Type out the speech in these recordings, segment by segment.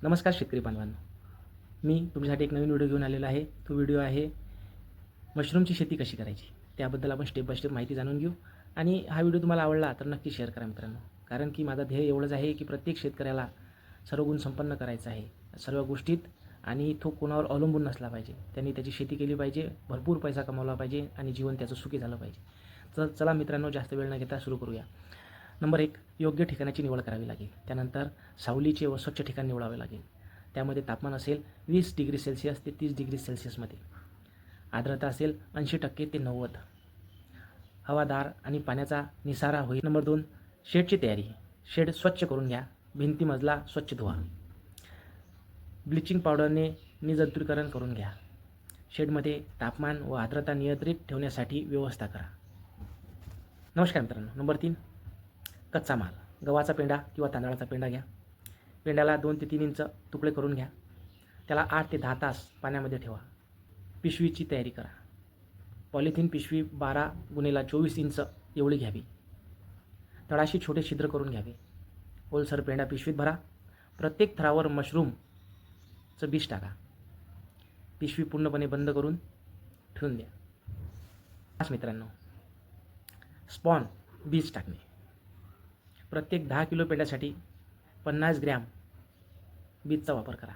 नमस्कार शेतकरी बांधवांनो, मी तुमच्यासाठी एक नवीन व्हिडिओ घेऊन आलेला आहे. तो व्हिडिओ आहे मशरूमची शेती कशी करायची, त्याबद्दल आपण स्टेप बाय स्टेप माहिती जाणून घेऊ. आणि हा व्हिडिओ तुम्हाला आवडला तर नक्की शेअर करा मित्रांनो. कारण की माझा ध्येय एवढंच आहे की प्रत्येक शेतकऱ्याला सर्वगुण संपन्न करायचं आहे सर्व गोष्टीत, आणि तो कोणावर अवलंबून नसला पाहिजे. त्यांनी त्याची शेती केली पाहिजे, भरपूर पैसा कमावला पाहिजे आणि जीवन त्याचं सुखी झालं पाहिजे. तर चला मित्रांनो, जास्त वेळ न घेता सुरू करूया. नंबर 1, योग्य ठिकाणाची निवड करावी लागेल. त्यानंतर सावलीचे व स्वच्छ ठिकाण निवडावे लागेल. त्यामध्ये तापमान असेल 20 डिग्री सेल्सिअस ते 30 डिग्री सेल्सिअसमध्ये. आर्द्रता असेल 80% ते 90. हवादार आणि पाण्याचा निसारा होईल. नंबर 2, शेडची तयारी. शेड स्वच्छ करून घ्या. भिंती मजला स्वच्छ धुवा. ब्लिचिंग पावडरने निर्जंतुकीकरण करून घ्या. शेडमध्ये तापमान व आर्द्रता नियंत्रित ठेवण्यासाठी व्यवस्था करा. नमस्कार मित्रांनो. नंबर 3, कच्चा माल. गव्हाचा पेंडा किंवा तांदळाचा पेंडा घ्या. पेंड्याला 2 ते 3 इंच तुकडे करून घ्या. त्याला 8 ते 10 तास पाण्यामध्ये ठेवा. पिशवीची तयारी करा. पॉलिथिन पिशवी 12x24 इंच एवढी घ्यावी. तळाशी छोटे छिद्र करून घ्यावे. ओलसर पेंडा पिशवीत भरा. प्रत्येक थरावर मशरूमचं बीज टाका. पिशवी पूर्णपणे बंद करून ठेवून द्या. मित्रांनो, स्पॉन बीज टाकणे. प्रत्येक 10 किलो पेंड्यासाठी 50 ग्रॅम बीजचा वापर करा.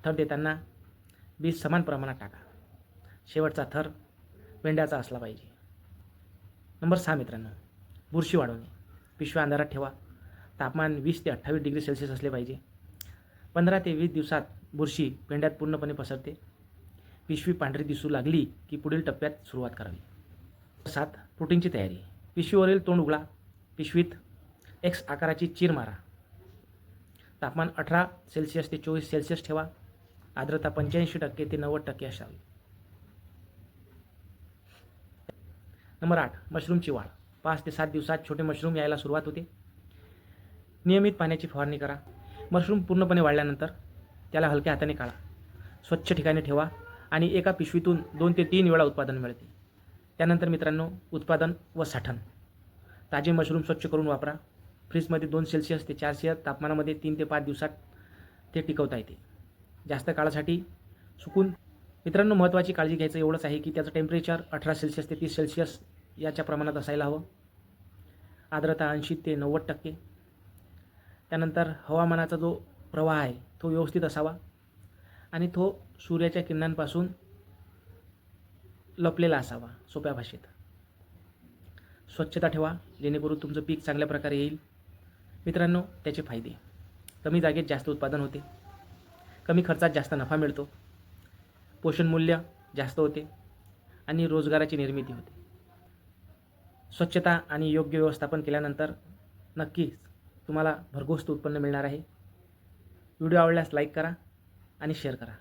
थर देताना बीज समान प्रमाणात टाका. शेवटचा थर पेंड्याचा असला पाहिजे. नंबर 6 मित्रांनो, बुरशी वाढवणे. पिशव्या अंधारात ठेवा. तापमान 20 ते 28 डिग्री सेल्सिअस असले पाहिजे. 15 ते 20 दिवसात बुरशी पेंड्यात पूर्णपणे पसरते. पिशवी पांढरी दिसू लागली की पुढील टप्प्यात सुरुवात करावी. 7, प्रोटीनची तयारी. पिशवीवरील तोंड उघडा. पिशवीत एक्स आकाराची चीर मारा. तापमान 18 सेल्सिअस ते 24 सेल्सिअस ठेवा. आर्द्रता 85% ते 90% असावी. नंबर 8, मशरूमची वाढ. 5 ते 7 दिवसात छोटे मशरूम यायला सुरुवात होते. नियमित पाण्याची फवारणी करा. मशरूम पूर्णपणे वाढल्यानंतर त्याला हलक्या हाताने काढा. स्वच्छ ठिकाणी ठेवा आणि एका पिशवीतून 2 ते 3 वेळा उत्पादन मिळते. त्यानंतर मित्रांनो, उत्पादन व साठवण. ताजे मशरूम स्वच्छ करून वापरा. फ्रीजमध्ये 2 सेल्सिअस ते 4 सेल्सिअस तापमानामध्ये 3 ते 5 दिवसात ते टिकवता येते. जास्त काळासाठी सुकून. मित्रांनो, महत्त्वाची काळजी घ्यायचं एवढंच आहे की त्याचं टेम्परेचर 18 सेल्सिअस ते 30 सेल्सिअस याच्या प्रमाणात असायला हवं. आर्द्रता 80 ते 90%. त्यानंतर हवामानाचा जो प्रवाह आहे तो व्यवस्थित असावा आणि तो सूर्याच्या किरणांपासून लपलेला असावा. सोप्या भाषेत स्वच्छता ठेवा, जेणेकरून तुमचं पीक चांगल्या प्रकारे येईल. मित्रांनो, त्याचे फायदे: कमी जागेत जास्त उत्पादन होते. कमी खर्चात जास्त नफा मिळतो. पोषण मूल्य जास्त होते आणि रोजगाराची निर्मिती होते. स्वच्छता आणि योग्य व्यवस्थापन केल्यानंतर नक्कीच तुम्हाला भरघोस उत्पन्न मिळणार आहे. व्हिडिओ आवडल्यास लाईक करा आणि शेअर करा.